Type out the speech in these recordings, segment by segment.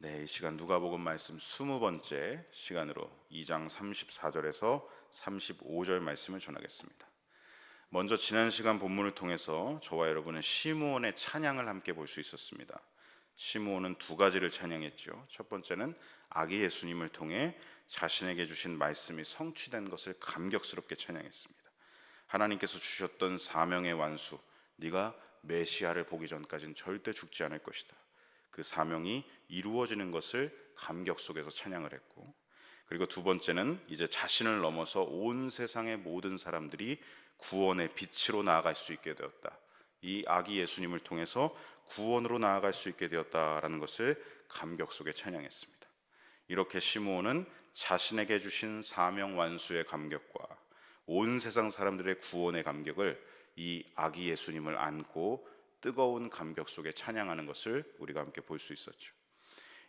이 시간 누가복음 말씀 20번째 시간으로 2장 34절에서 35절 말씀을 전하겠습니다. 먼저 지난 시간 본문을 통해서 저와 여러분은 시므온의 찬양을 함께 볼 수 있었습니다. 시므온은 두 가지를 찬양했죠. 첫 번째는 아기 예수님을 통해 자신에게 주신 말씀이 성취된 것을 감격스럽게 찬양했습니다. 하나님께서 주셨던 사명의 완수, 네가 메시아를 보기 전까지는 절대 죽지 않을 것이다. 그 사명이 이루어지는 것을 감격 속에서 찬양을 했고, 그리고 두 번째는 이제 자신을 넘어서 온 세상의 모든 사람들이 구원의 빛으로 나아갈 수 있게 되었다. 이 아기 예수님을 통해서 구원으로 나아갈 수 있게 되었다라는 것을 감격 속에 찬양했습니다. 이렇게 시므온은 자신에게 주신 사명 완수의 감격과 온 세상 사람들의 구원의 감격을 이 아기 예수님을 안고 뜨거운 감격 속에 찬양하는 것을 우리가 함께 볼 수 있었죠.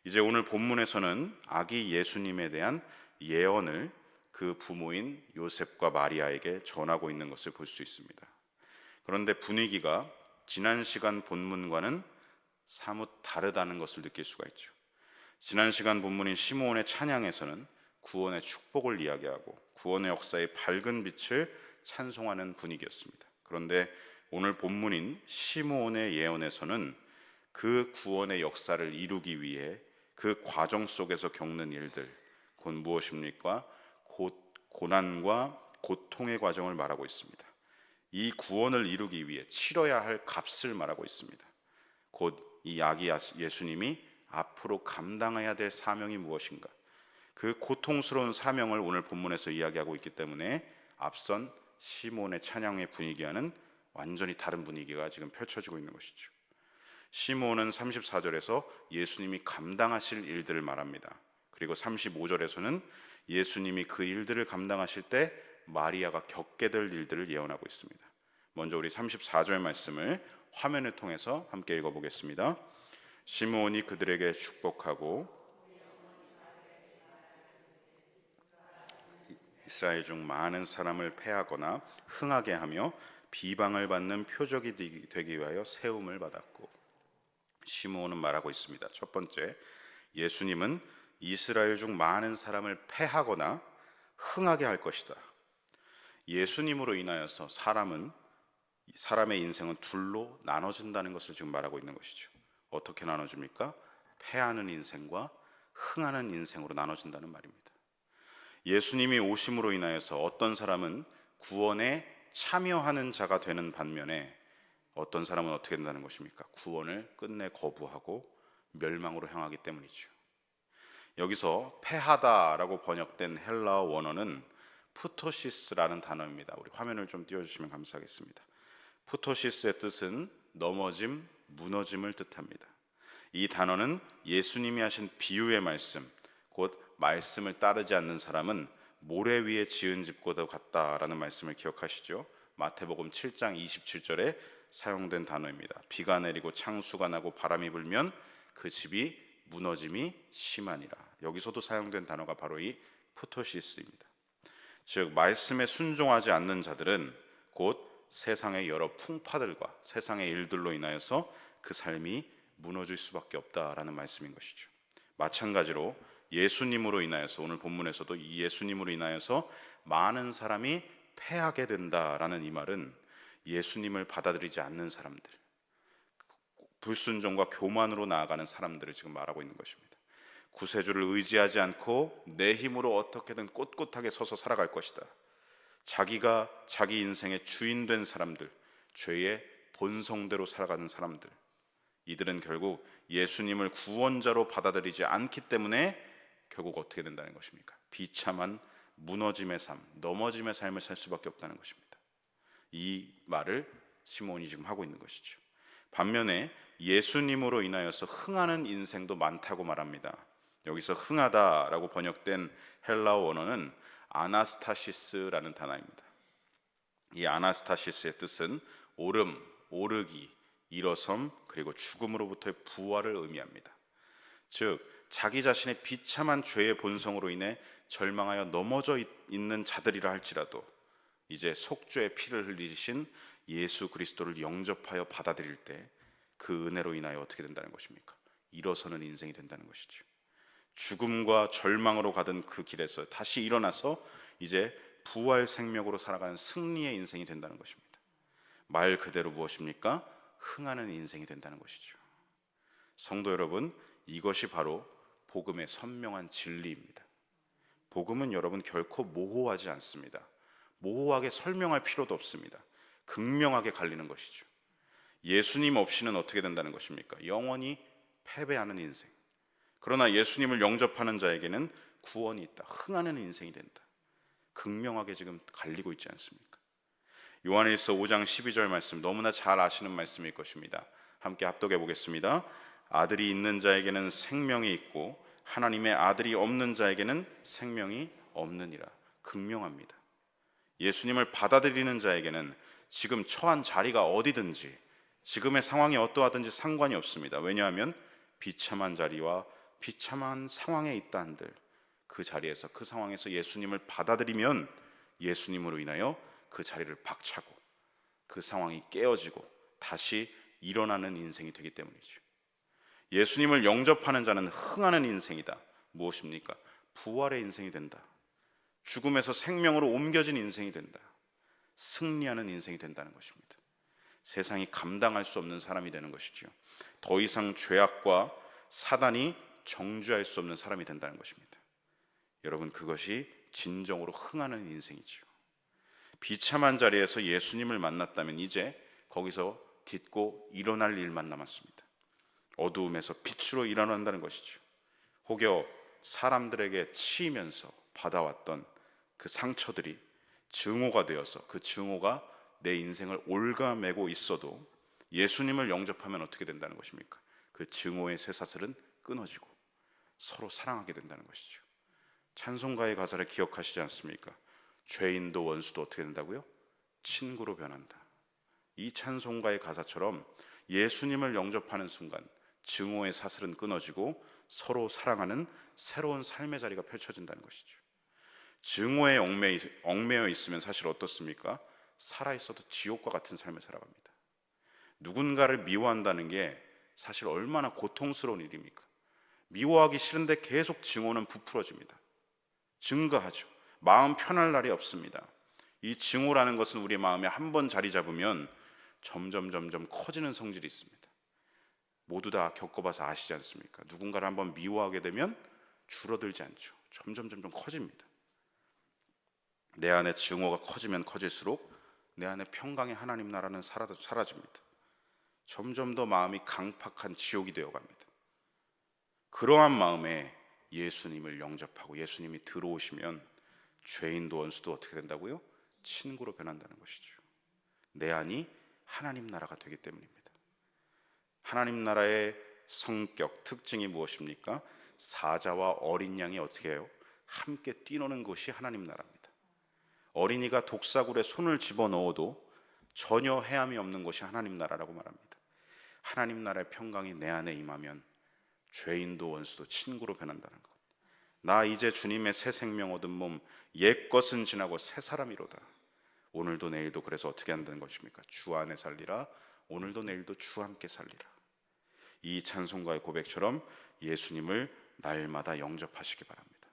이제 오늘 본문에서는 아기 예수님에 대한 예언을 그 부모인 요셉과 마리아에게 전하고 있는 것을 볼 수 있습니다. 그런데 분위기가 지난 시간 본문과는 사뭇 다르다는 것을 느낄 수가 있죠. 지난 시간 본문인 시므온의 찬양에서는 구원의 축복을 이야기하고 구원의 역사의 밝은 빛을 찬송하는 분위기였습니다. 그런데 오늘 본문인 시므온의 예언에서는 그 구원의 역사를 이루기 위해 그 과정 속에서 겪는 일들, 곧 무엇입니까? 고난과 고통의 과정을 말하고 있습니다. 이 구원을 이루기 위해 치러야 할 값을 말하고 있습니다. 곧 이 아기 예수님이 앞으로 감당해야 될 사명이 무엇인가, 그 고통스러운 사명을 오늘 본문에서 이야기하고 있기 때문에 앞선 시므온의 찬양의 분위기와는 완전히 다른 분위기가 지금 펼쳐지고 있는 것이죠. 시므온은 34절에서 예수님이 감당하실 일들을 말합니다. 그리고 35절에서는 예수님이 그 일들을 감당하실 때 마리아가 겪게 될 일들을 예언하고 있습니다. 먼저 우리 34절 말씀을 화면을 통해서 함께 읽어보겠습니다. 시므온이 그들에게 축복하고 이스라엘 중 많은 사람을 패하거나 흥하게 하며 비방을 받는 표적이 되기 위하여 세움을 받았고, 시므온은 말하고 있습니다. 첫 번째, 예수님은 이스라엘 중 많은 사람을 패하거나 흥하게 할 것이다. 예수님으로 인하여서 사람의 인생은 둘로 나눠진다는 것을 지금 말하고 있는 것이죠. 어떻게 나눠집니까? 패하는 인생과 흥하는 인생으로 나눠진다는 말입니다. 예수님이 오심으로 인하여서 어떤 사람은 구원에 참여하는 자가 되는 반면에 어떤 사람은 어떻게 된다는 것입니까? 구원을 끝내 거부하고 멸망으로 향하기 때문이죠. 여기서 패하다라고 번역된 헬라어 원어는 푸토시스라는 단어입니다. 우리 화면을 좀 띄워주시면 감사하겠습니다. 푸토시스의 뜻은 넘어짐, 무너짐을 뜻합니다. 이 단어는 예수님이 하신 비유의 말씀, 곧 말씀을 따르지 않는 사람은 모래 위에 지은 집과도 같다라는 말씀을 기억하시죠? 마태복음 7장 27절에 사용된 단어입니다. 비가 내리고 창수가 나고 바람이 불면 그 집이 무너짐이 심하니라. 여기서도 사용된 단어가 바로 이 푸토시스입니다. 즉 말씀에 순종하지 않는 자들은 곧 세상의 여러 풍파들과 세상의 일들로 인하여서 그 삶이 무너질 수밖에 없다라는 말씀인 것이죠. 마찬가지로 예수님으로 인하여서 오늘 본문에서도 이 예수님으로 인하여서 많은 사람이 패하게 된다라는 이 말은 예수님을 받아들이지 않는 사람들, 불순종과 교만으로 나아가는 사람들을 지금 말하고 있는 것입니다. 구세주를 의지하지 않고 내 힘으로 어떻게든 꼿꼿하게 서서 살아갈 것이다. 자기가 자기 인생의 주인 된 사람들, 죄의 본성대로 살아가는 사람들, 이들은 결국 예수님을 구원자로 받아들이지 않기 때문에 결국 어떻게 된다는 것입니까? 비참한 무너짐의 삶, 넘어짐의 삶을 살 수밖에 없다는 것입니다. 이 말을 시므온이 지금 하고 있는 것이죠. 반면에 예수님으로 인하여서 흥하는 인생도 많다고 말합니다. 여기서 흥하다라고 번역된 헬라어 원어는 아나스타시스라는 단어입니다. 이 아나스타시스의 뜻은 오름, 오르기, 일어섬, 그리고 죽음으로부터의 부활을 의미합니다. 즉 자기 자신의 비참한 죄의 본성으로 인해 절망하여 넘어져 있는 자들이라 할지라도 이제 속죄의 피를 흘리신 예수 그리스도를 영접하여 받아들일 때 그 은혜로 인하여 어떻게 된다는 것입니까? 일어서는 인생이 된다는 것이죠. 죽음과 절망으로 가던 그 길에서 다시 일어나서 이제 부활 생명으로 살아가는 승리의 인생이 된다는 것입니다. 말 그대로 무엇입니까? 흥하는 인생이 된다는 것이죠. 성도 여러분, 이것이 바로 복음의 선명한 진리입니다. 복음은 여러분 결코 모호하지 않습니다. 모호하게 설명할 필요도 없습니다. 극명하게 갈리는 것이죠. 예수님 없이는 어떻게 된다는 것입니까? 영원히 패배하는 인생. 그러나 예수님을 영접하는 자에게는 구원이 있다. 흥하는 인생이 된다. 극명하게 지금 갈리고 있지 않습니까? 요한일서 5장 12절 말씀, 너무나 잘 아시는 말씀일 것입니다. 함께 합독해 보겠습니다. 아들이 있는 자에게는 생명이 있고 하나님의 아들이 없는 자에게는 생명이 없느니라. 극명합니다. 예수님을 받아들이는 자에게는 지금 처한 자리가 어디든지, 지금의 상황이 어떠하든지 상관이 없습니다. 왜냐하면 비참한 자리와 비참한 상황에 있다 한들 그 자리에서, 그 상황에서 예수님을 받아들이면 예수님으로 인하여 그 자리를 박차고 그 상황이 깨어지고 다시 일어나는 인생이 되기 때문이죠. 예수님을 영접하는 자는 흥하는 인생이다. 무엇입니까? 부활의 인생이 된다. 죽음에서 생명으로 옮겨진 인생이 된다. 승리하는 인생이 된다는 것입니다. 세상이 감당할 수 없는 사람이 되는 것이죠. 더 이상 죄악과 사단이 정죄할 수 없는 사람이 된다는 것입니다. 여러분, 그것이 진정으로 흥하는 인생이죠. 비참한 자리에서 예수님을 만났다면 이제 거기서 딛고 일어날 일만 남았습니다. 어두움에서 빛으로 일어난다는 것이죠. 혹여 사람들에게 치이면서 받아왔던 그 상처들이 증오가 되어서 그 증오가 내 인생을 올가매고 있어도 예수님을 영접하면 어떻게 된다는 것입니까? 그 증오의 쇠사슬은 끊어지고 서로 사랑하게 된다는 것이죠. 찬송가의 가사를 기억하시지 않습니까? 죄인도 원수도 어떻게 된다고요? 친구로 변한다. 이 찬송가의 가사처럼 예수님을 영접하는 순간 증오의 사슬은 끊어지고 서로 사랑하는 새로운 삶의 자리가 펼쳐진다는 것이죠. 증오에 얽매여 있으면 사실 어떻습니까? 살아있어도 지옥과 같은 삶을 살아갑니다. 누군가를 미워한다는 게 사실 얼마나 고통스러운 일입니까? 미워하기 싫은데 계속 증오는 부풀어집니다. 증가하죠. 마음 편할 날이 없습니다. 이 증오라는 것은 우리 마음에 한 번 자리 잡으면 점점 커지는 성질이 있습니다. 모두 다 겪어봐서 아시지 않습니까? 누군가를 한번 미워하게 되면 줄어들지 않죠. 점점 커집니다. 내 안에 증오가 커지면 커질수록 내 안에 평강의 하나님 나라는 사라집니다. 점점 더 마음이 강팍한 지옥이 되어갑니다. 그러한 마음에 예수님을 영접하고 예수님이 들어오시면 죄인도 원수도 어떻게 된다고요? 친구로 변한다는 것이죠. 내 안이 하나님 나라가 되기 때문입니다. 하나님 나라의 성격, 특징이 무엇입니까? 사자와 어린 양이 어떻게 해요? 함께 뛰노는 것이 하나님 나라입니다. 어린이가 독사굴에 손을 집어넣어도 전혀 해함이 없는 것이 하나님 나라라고 말합니다. 하나님 나라의 평강이 내 안에 임하면 죄인도 원수도 친구로 변한다는 것. 나 이제 주님의 새 생명 얻은 몸, 옛것은 지나고 새 사람이로다. 오늘도 내일도 그래서 어떻게 한다는 것입니까? 주 안에 살리라. 오늘도 내일도 주와 함께 살리라. 이 찬송가의 고백처럼 예수님을 날마다 영접하시기 바랍니다.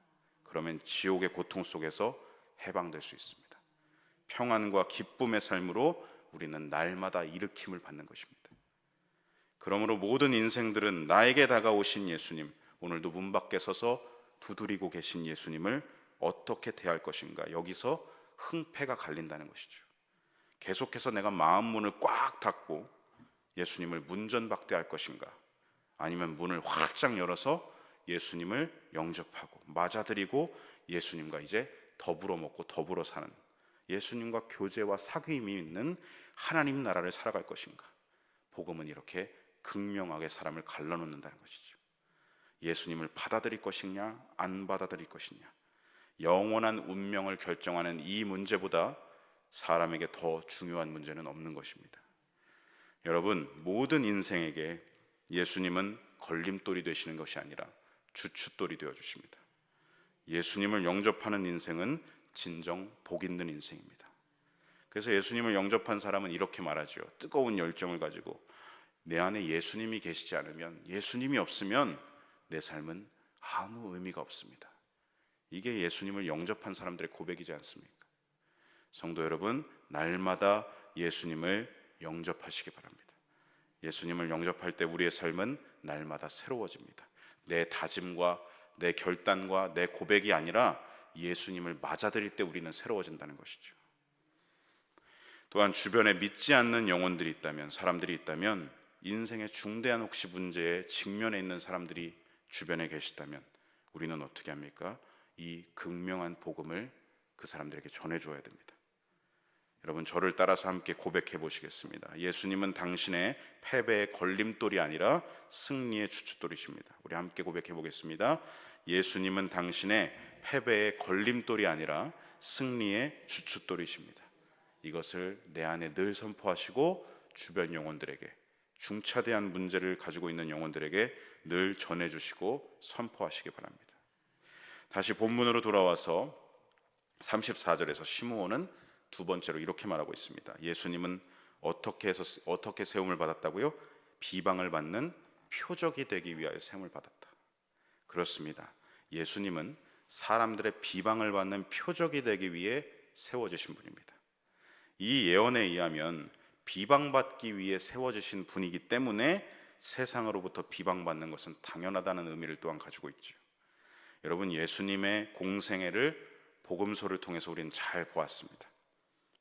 그러면 지옥의 고통 속에서 해방될 수 있습니다. 평안과 기쁨의 삶으로 우리는 날마다 일으킴을 받는 것입니다. 그러므로 모든 인생들은 나에게 다가오신 예수님, 오늘도 문 밖에 서서 두드리고 계신 예수님을 어떻게 대할 것인가, 여기서 흥패가 갈린다는 것이죠. 계속해서 내가 마음 문을 꽉 닫고 예수님을 문전박대할 것인가, 아니면 문을 활짝 열어서 예수님을 영접하고 맞아들이고 예수님과 이제 더불어 먹고 더불어 사는, 예수님과 교제와 사귐이 있는 하나님 나라를 살아갈 것인가. 복음은 이렇게 극명하게 사람을 갈라놓는다는 것이죠. 예수님을 받아들일 것이냐 안 받아들일 것이냐, 영원한 운명을 결정하는 이 문제보다 사람에게 더 중요한 문제는 없는 것입니다. 여러분, 모든 인생에게 예수님은 걸림돌이 되시는 것이 아니라 주춧돌이 되어주십니다. 예수님을 영접하는 인생은 진정 복 있는 인생입니다. 그래서 예수님을 영접한 사람은 이렇게 말하죠. 뜨거운 열정을 가지고 내 안에 예수님이 계시지 않으면, 예수님이 없으면 내 삶은 아무 의미가 없습니다. 이게 예수님을 영접한 사람들의 고백이지 않습니까? 성도 여러분, 날마다 예수님을 영접하시기 바랍니다. 예수님을 영접할 때 우리의 삶은 날마다 새로워집니다. 내 다짐과 내 결단과 내 고백이 아니라 예수님을 맞아들일 때 우리는 새로워진다는 것이죠. 또한 주변에 믿지 않는 영혼들이 있다면, 사람들이 있다면, 인생의 중대한 혹시 문제에 직면해 있는 사람들이 주변에 계시다면 우리는 어떻게 합니까? 이 극명한 복음을 그 사람들에게 전해주어야 됩니다. 여러분, 저를 따라서 함께 고백해 보시겠습니다. 예수님은 당신의 패배의 걸림돌이 아니라 승리의 주춧돌이십니다. 우리 함께 고백해 보겠습니다. 예수님은 당신의 패배의 걸림돌이 아니라 승리의 주춧돌이십니다. 이것을 내 안에 늘 선포하시고 주변 영혼들에게, 중차대한 문제를 가지고 있는 영혼들에게 늘 전해주시고 선포하시기 바랍니다. 다시 본문으로 돌아와서 34절에서 시므온은 두 번째로 이렇게 말하고 있습니다. 예수님은 어떻게 세움을 받았다고요? 비방을 받는 표적이 되기 위하여 세움을 받았다. 그렇습니다. 예수님은 사람들의 비방을 받는 표적이 되기 위해 세워지신 분입니다. 이 예언에 의하면 비방받기 위해 세워지신 분이기 때문에 세상으로부터 비방받는 것은 당연하다는 의미를 또한 가지고 있죠. 여러분, 예수님의 공생애를 복음서를 통해서 우리는 잘 보았습니다.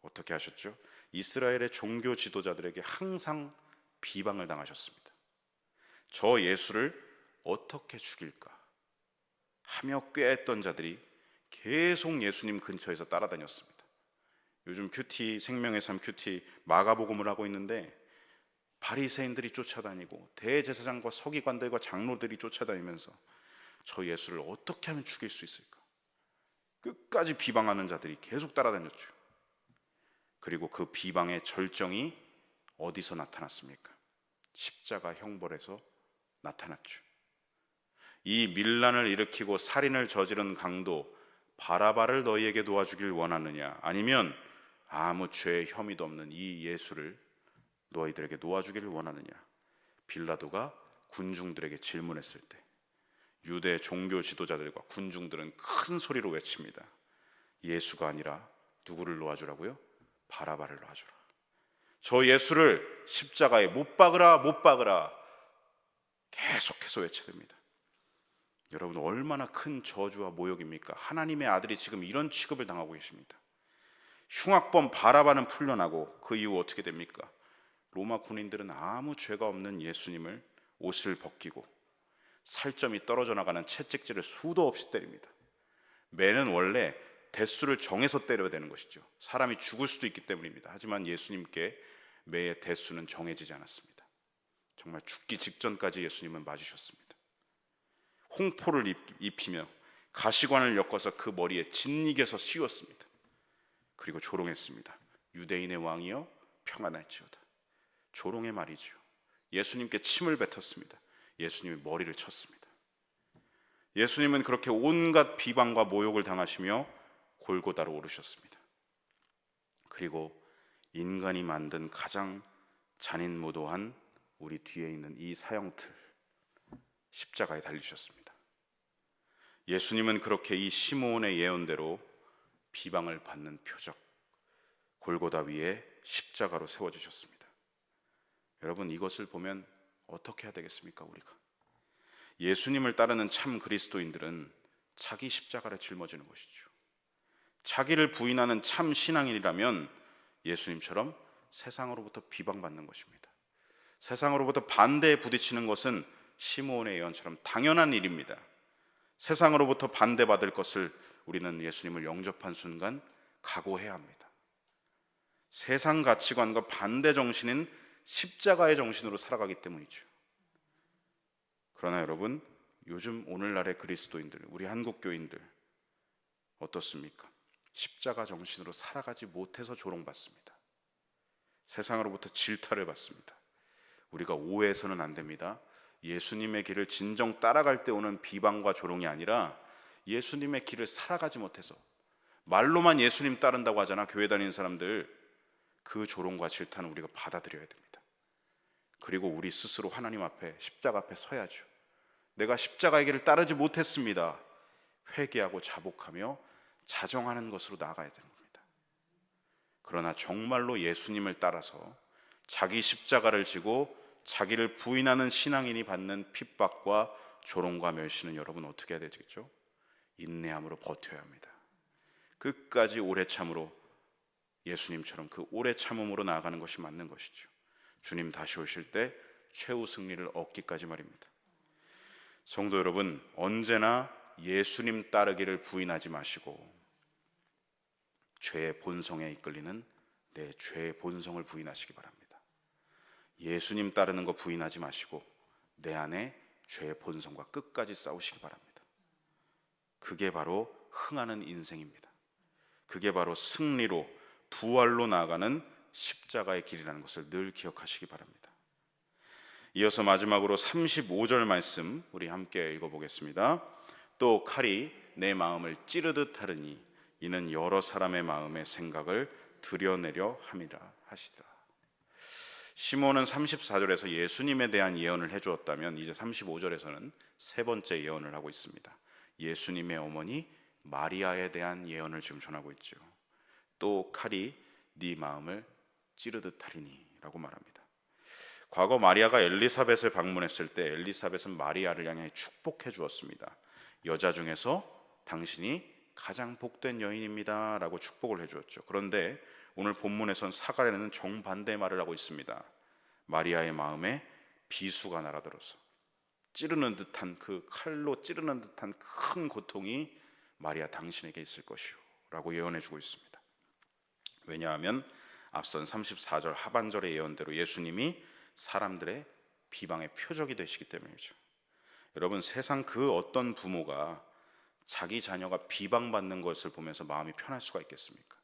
어떻게 하셨죠? 이스라엘의 종교 지도자들에게 항상 비방을 당하셨습니다. 저 예수를 어떻게 죽일까 하며 꾀했던 자들이 계속 예수님 근처에서 따라다녔습니다. 요즘 큐티, 생명의 삶 큐티 마가복음을 하고 있는데 바리새인들이 쫓아다니고 대제사장과 서기관들과 장로들이 쫓아다니면서 저 예수를 어떻게 하면 죽일 수 있을까? 끝까지 비방하는 자들이 계속 따라다녔죠. 그리고 그 비방의 절정이 어디서 나타났습니까? 십자가 형벌에서 나타났죠. 이 밀란을 일으키고 살인을 저지른 강도 바라바를 너희에게 도와주길 원하느냐, 아니면 아무 죄의 혐의도 없는 이 예수를 너희들에게 놓아주기를 원하느냐? 빌라도가 군중들에게 질문했을 때 유대 종교 지도자들과 군중들은 큰 소리로 외칩니다. 예수가 아니라 누구를 놓아주라고요? 바라바를 놓아주라. 저 예수를 십자가에 못 박으라, 못 박으라 계속해서 외쳐댑니다. 여러분, 얼마나 큰 저주와 모욕입니까? 하나님의 아들이 지금 이런 취급을 당하고 계십니다. 흉악범 바라바는 풀려나고 그 이후 어떻게 됩니까? 로마 군인들은 아무 죄가 없는 예수님을 옷을 벗기고 살점이 떨어져 나가는 채찍질을 수도 없이 때립니다. 매는 원래 대수를 정해서 때려야 되는 것이죠. 사람이 죽을 수도 있기 때문입니다. 하지만 예수님께 매의 대수는 정해지지 않았습니다. 정말 죽기 직전까지 예수님은 맞으셨습니다. 홍포를 입히며 가시관을 엮어서 그 머리에 짓이겨서 씌웠습니다. 그리고 조롱했습니다. 유대인의 왕이여 평안할지어다. 조롱의 말이죠. 예수님께 침을 뱉었습니다. 예수님의 머리를 쳤습니다. 예수님은 그렇게 온갖 비방과 모욕을 당하시며 골고다로 오르셨습니다. 그리고 인간이 만든 가장 잔인무도한 우리 뒤에 있는 이 사형틀, 십자가에 달리셨습니다. 예수님은 그렇게 이 시므온의 예언대로 비방을 받는 표적, 골고다 위에 십자가로 세워지셨습니다. 여러분, 이것을 보면 어떻게 해야 되겠습니까? 우리가 예수님을 따르는 참 그리스도인들은 자기 십자가를 짊어지는 것이죠. 자기를 부인하는 참 신앙인이라면 예수님처럼 세상으로부터 비방받는 것입니다. 세상으로부터 반대에 부딪히는 것은 시므온의 예언처럼 당연한 일입니다. 세상으로부터 반대받을 것을 우리는 예수님을 영접한 순간 각오해야 합니다. 세상 가치관과 반대 정신인 십자가의 정신으로 살아가기 때문이죠. 그러나 여러분, 요즘 오늘날의 그리스도인들, 우리 한국 교인들 어떻습니까? 십자가 정신으로 살아가지 못해서 조롱받습니다. 세상으로부터 질타를 받습니다. 우리가 오해해서는 안 됩니다. 예수님의 길을 진정 따라갈 때 오는 비방과 조롱이 아니라 예수님의 길을 살아가지 못해서 말로만 예수님 따른다고 하잖아. 교회 다니는 사람들, 그 조롱과 질타는 우리가 받아들여야 됩니다. 그리고 우리 스스로 하나님 앞에, 십자가 앞에 서야죠. 내가 십자가의 길을 따르지 못했습니다. 회개하고 자복하며 자정하는 것으로 나아가야 되는 겁니다. 그러나 정말로 예수님을 따라서 자기 십자가를 지고 자기를 부인하는 신앙인이 받는 핍박과 조롱과 멸시는 여러분 어떻게 해야 되겠죠? 인내함으로 버텨야 합니다. 끝까지 오래 참으로, 예수님처럼 그 오래 참음으로 나아가는 것이 맞는 것이죠. 주님 다시 오실 때 최후 승리를 얻기까지 말입니다. 성도 여러분, 언제나 예수님 따르기를 부인하지 마시고 죄의 본성에 이끌리는 내 죄의 본성을 부인하시기 바랍니다. 예수님 따르는 거 부인하지 마시고 내 안에 죄의 본성과 끝까지 싸우시기 바랍니다. 그게 바로 흥하는 인생입니다. 그게 바로 승리로, 부활로 나아가는 십자가의 길이라는 것을 늘 기억하시기 바랍니다. 이어서 마지막으로 35절 말씀 우리 함께 읽어보겠습니다. 또 칼이 내 마음을 찌르듯 하르니 이는 여러 사람의 마음의 생각을 드러내려 함이라 하시더라. 시몬은 34절에서 예수님에 대한 예언을 해주었다면 이제 35절에서는 세 번째 예언을 하고 있습니다. 예수님의 어머니 마리아에 대한 예언을 지금 전하고 있죠. 또 칼이 네 마음을 찌르듯 하리니 라고 말합니다. 과거 마리아가 엘리사벳을 방문했을 때 엘리사벳은 마리아를 향해 축복해 주었습니다. 여자 중에서 당신이 가장 복된 여인입니다 라고 축복을 해주었죠. 그런데 오늘 본문에선 사가랴는 정반대의 말을 하고 있습니다. 마리아의 마음에 비수가 날아들어서 찌르는 듯한, 그 칼로 찌르는 듯한 큰 고통이 마리아 당신에게 있을 것이요 라고 예언해 주고 있습니다. 왜냐하면 앞선 34절 하반절의 예언대로 예수님이 사람들의 비방의 표적이 되시기 때문이죠. 여러분, 세상 그 어떤 부모가 자기 자녀가 비방받는 것을 보면서 마음이 편할 수가 있겠습니까?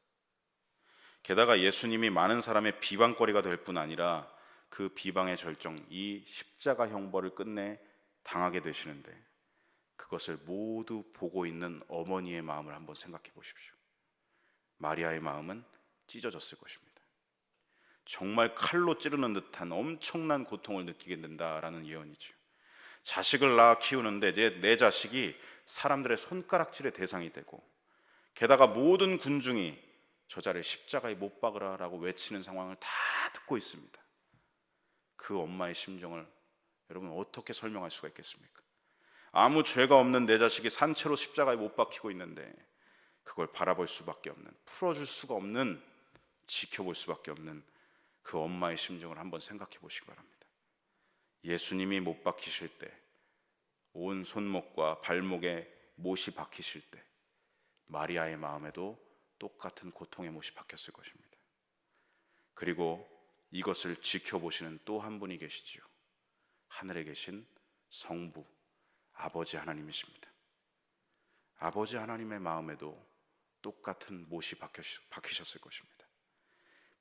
게다가 예수님이 많은 사람의 비방거리가 될 뿐 아니라 그 비방의 절정, 이 십자가 형벌을 끝내 당하게 되시는데 그것을 모두 보고 있는 어머니의 마음을 한번 생각해 보십시오. 마리아의 마음은 찢어졌을 것입니다. 정말 칼로 찌르는 듯한 엄청난 고통을 느끼게 된다라는 예언이죠. 자식을 낳아 키우는데 이제 내 자식이 사람들의 손가락질의 대상이 되고, 게다가 모든 군중이 저자를 십자가에 못 박으라 라고 외치는 상황을 다 듣고 있습니다. 그 엄마의 심정을 여러분 어떻게 설명할 수가 있겠습니까? 아무 죄가 없는 내 자식이 산채로 십자가에 못 박히고 있는데 그걸 바라볼 수밖에 없는, 풀어줄 수가 없는, 지켜볼 수밖에 없는 그 엄마의 심정을 한번 생각해 보시기 바랍니다. 예수님이 못 박히실 때, 온 손목과 발목에 못이 박히실 때 마리아의 마음에도 똑같은 고통의 못이 박혔을 것입니다. 그리고 이것을 지켜보시는 또 한 분이 계시지요. 하늘에 계신 성부, 아버지 하나님이십니다. 아버지 하나님의 마음에도 똑같은 못이 박히셨을 것입니다.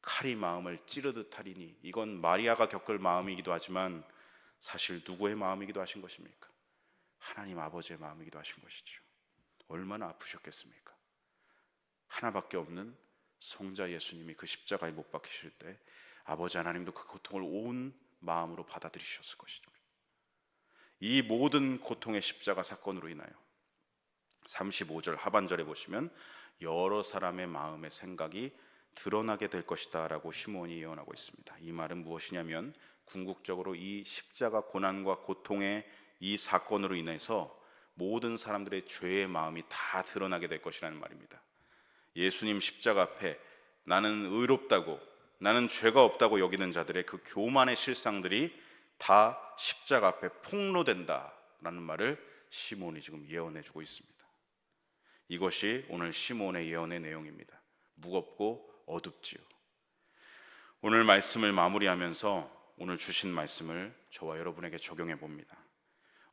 칼이 마음을 찌르듯 하리니, 이건 마리아가 겪을 마음이기도 하지만 사실 누구의 마음이기도 하신 것입니까? 하나님 아버지의 마음이기도 하신 것이죠. 얼마나 아프셨겠습니까? 하나밖에 없는 성자 예수님이 그 십자가에 못 박히실 때 아버지 하나님도 그 고통을 온 마음으로 받아들이셨을 것입니다. 이 모든 고통의 십자가 사건으로 인하여 35절 하반절에 보시면 여러 사람의 마음의 생각이 드러나게 될 것이다 라고 시몬이 예언하고 있습니다. 이 말은 무엇이냐면 궁극적으로 이 십자가 고난과 고통의 이 사건으로 인해서 모든 사람들의 죄의 마음이 다 드러나게 될 것이라는 말입니다. 예수님 십자가 앞에 나는 의롭다고, 나는 죄가 없다고 여기는 자들의 그 교만의 실상들이 다 십자가 앞에 폭로된다라는 말을 시몬이 지금 예언해주고 있습니다. 이것이 오늘 시몬의 예언의 내용입니다. 무겁고 어둡지요. 오늘 말씀을 마무리하면서 오늘 주신 말씀을 저와 여러분에게 적용해 봅니다.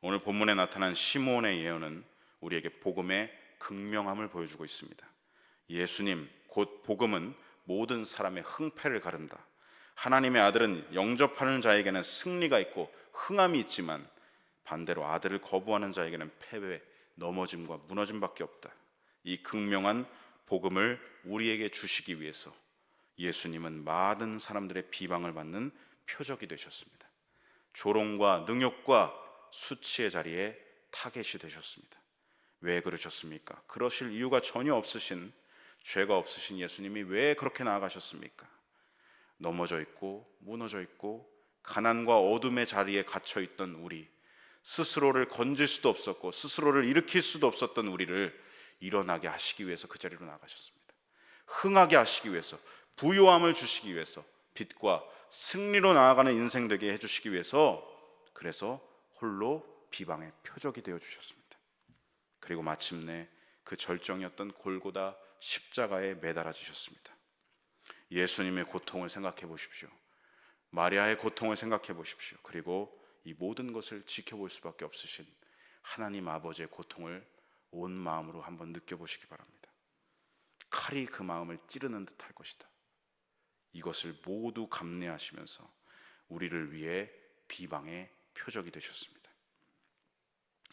오늘 본문에 나타난 시몬의 예언은 우리에게 복음의 극명함을 보여주고 있습니다. 예수님 곧 복음은 모든 사람의 흥패를 가른다. 하나님의 아들은 영접하는 자에게는 승리가 있고 흥함이 있지만 반대로 아들을 거부하는 자에게는 패배, 넘어짐과 무너짐밖에 없다. 이 극명한 복음을 우리에게 주시기 위해서 예수님은 많은 사람들의 비방을 받는 표적이 되셨습니다. 조롱과 능욕과 수치의 자리에 타겟이 되셨습니다. 왜 그러셨습니까? 그러실 이유가 전혀 없으신, 죄가 없으신 예수님이 왜 그렇게 나아가셨습니까? 넘어져 있고 무너져 있고 가난과 어둠의 자리에 갇혀 있던 우리, 스스로를 건질 수도 없었고 스스로를 일으킬 수도 없었던 우리를 일어나게 하시기 위해서 그 자리로 나가셨습니다. 흥하게 하시기 위해서, 부요함을 주시기 위해서, 빛과 승리로 나아가는 인생 되게 해주시기 위해서, 그래서 홀로 비방의 표적이 되어 주셨습니다. 그리고 마침내 그 절정이었던 골고다 십자가에 매달아지셨습니다. 예수님의 고통을 생각해 보십시오. 마리아의 고통을 생각해 보십시오. 그리고 이 모든 것을 지켜볼 수밖에 없으신 하나님 아버지의 고통을 온 마음으로 한번 느껴보시기 바랍니다. 칼이 그 마음을 찌르는 듯 할 것이다. 이것을 모두 감내하시면서 우리를 위해 비방의 표적이 되셨습니다.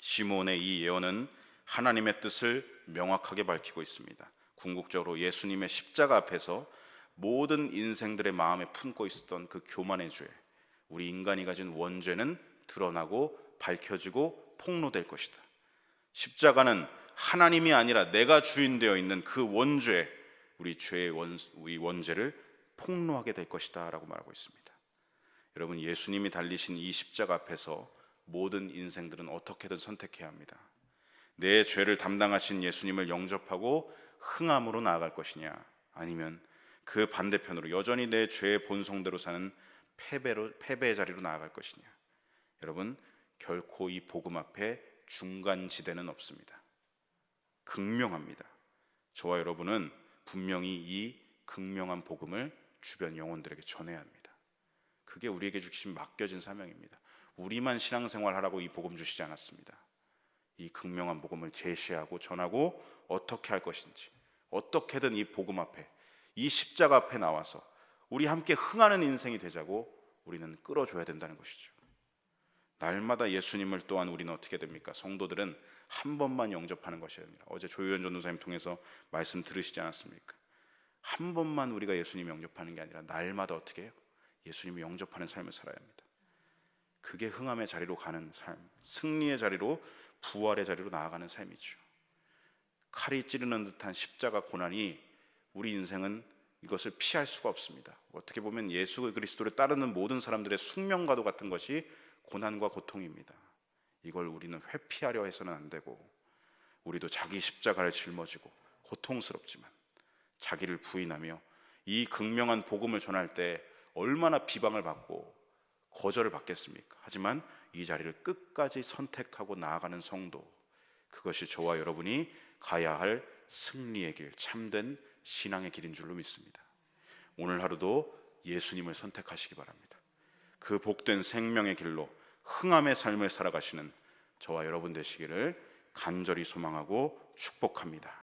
시므온의 이 예언은 하나님의 뜻을 명확하게 밝히고 있습니다. 궁극적으로 예수님의 십자가 앞에서 모든 인생들의 마음에 품고 있었던 그 교만의 죄, 우리 인간이 가진 원죄는 드러나고 밝혀지고 폭로될 것이다. 십자가는 하나님이 아니라 내가 주인 되어 있는 그 원죄, 우리 죄의 우리 원죄를 폭로하게 될 것이다 라고 말하고 있습니다. 여러분, 예수님이 달리신 이 십자가 앞에서 모든 인생들은 어떻게든 선택해야 합니다. 내 죄를 담당하신 예수님을 영접하고 흥함으로 나아갈 것이냐, 아니면 그 반대편으로 여전히 내 죄의 본성대로 사는 패배의 자리로 나아갈 것이냐. 여러분, 결코 이 복음 앞에 중간 지대는 없습니다. 극명합니다. 저와 여러분은 분명히 이 극명한 복음을 주변 영혼들에게 전해야 합니다. 그게 우리에게 주신 맡겨진 사명입니다. 우리만 신앙생활 하라고 이 복음 주시지 않았습니다. 이 극명한 복음을 제시하고 전하고 어떻게 할 것인지, 어떻게든 이 복음 앞에, 이 십자가 앞에 나와서 우리 함께 흥하는 인생이 되자고 우리는 끌어줘야 된다는 것이죠. 날마다 예수님을 또한 우리는 어떻게 됩니까? 성도들은 한 번만 영접하는 것이 아니라, 어제 조유현 전도사님 통해서 말씀 들으시지 않았습니까? 한 번만 우리가 예수님 영접하는 게 아니라 날마다 어떻게 해요? 예수님을 영접하는 삶을 살아야 합니다. 그게 흥함의 자리로 가는 삶, 승리의 자리로, 부활의 자리로 나아가는 삶이죠. 칼이 찌르는 듯한 십자가 고난이 우리 인생은 이것을 피할 수가 없습니다. 어떻게 보면 예수 그리스도를 따르는 모든 사람들의 숙명과도 같은 것이 고난과 고통입니다. 이걸 우리는 회피하려 해서는 안 되고, 우리도 자기 십자가를 짊어지고 고통스럽지만 자기를 부인하며 이 극명한 복음을 전할 때 얼마나 비방을 받고 거절을 받겠습니까? 하지만 이 자리를 끝까지 선택하고 나아가는 성도, 그것이 저와 여러분이 가야 할 승리의 길, 참된 신앙의 길인 줄로 믿습니다. 오늘 하루도 예수님을 선택하시기 바랍니다. 그 복된 생명의 길로 흥함의 삶을 살아가시는 저와 여러분 되시기를 간절히 소망하고 축복합니다.